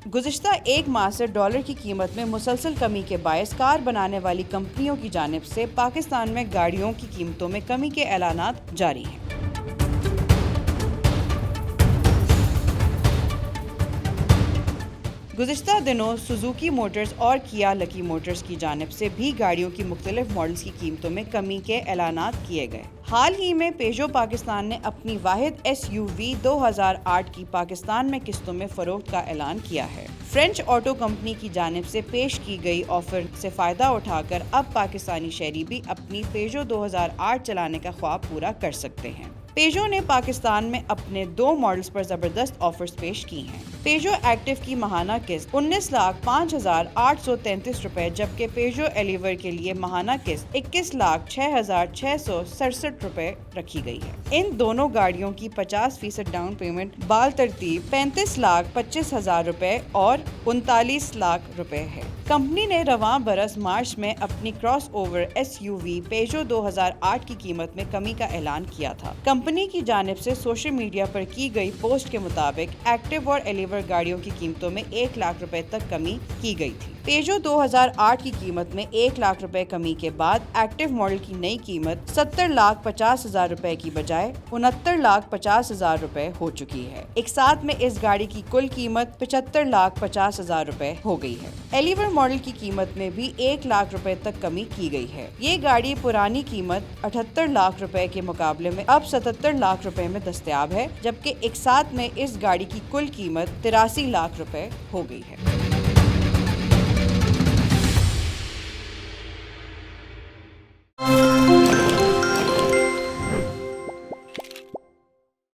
गुज़िश्ता एक माह से डॉलर की कीमत में मुसलसल कमी के बायस कार बनाने वाली कंपनियों की जानिब से पाकिस्तान में गाड़ियों की कीमतों में कमी के ऐलानात जारी हैं। गुज़िश्ता दिनों सुजुकी मोटर्स और किया लकी मोटर्स की जानिब से भी गाड़ियों की मुख्तलिफ मॉडल्स की कीमतों में कमी के ऐलानात किए गए। हाल ही में पेजो पाकिस्तान ने अपनी वाहिद SUV 2008 की पाकिस्तान में किस्तों में फरोख्त का ऐलान किया है। फ्रेंच ऑटो कंपनी की जानिब से पेश की गई ऑफर से फायदा उठाकर अब पाकिस्तानी शहरी भी अपनी पेजो 2008 चलाने का ख्वाब पूरा कर सकते हैं। पेजो ने पाकिस्तान में अपने 2 मॉडल्स पर जबरदस्त ऑफर्स पेश की हैं। पेजो एक्टिव की माहाना किस्त 19,05,833 रुपए, जबकि पेजो एलिवर के लिए माहाना किस्त 21,06,667 रुपए रखी गई है। इन दोनों गाड़ियों की 50% डाउन पेमेंट बाल तरतीब 35,25,000 रुपए और 39 लाख रुपए है। कंपनी ने रवां बरस मार्च में अपनी क्रॉस ओवर SUV पेजो 2008 की कीमत में कमी का ऐलान किया था। कंपनी की जानिब से सोशल मीडिया पर की गई पोस्ट के मुताबिक एक्टिव और एलिवर गाड़ियों की कीमतों में 1 लाख रुपए तक कमी की गई थी। पेजो 2008 की कीमत में 1 लाख रुपए कमी के बाद एक्टिव मॉडल की नई कीमत 70,50,000 रुपए की बजाय 69,50,000 रुपए हो चुकी है। एक साथ में इस गाड़ी की कुल कीमत 75,50,000 रुपए हो गई है। एलिवर मॉडल की कीमत में भी 1 लाख रुपए तक कमी की गई है। ये गाड़ी पुरानी कीमत 78 लाख रुपए के मुकाबले में अब 77 लाख रुपए में दस्तयाब है, जबकि एक साथ में इस गाड़ी की कुल कीमत 83 लाख रुपए हो गई है।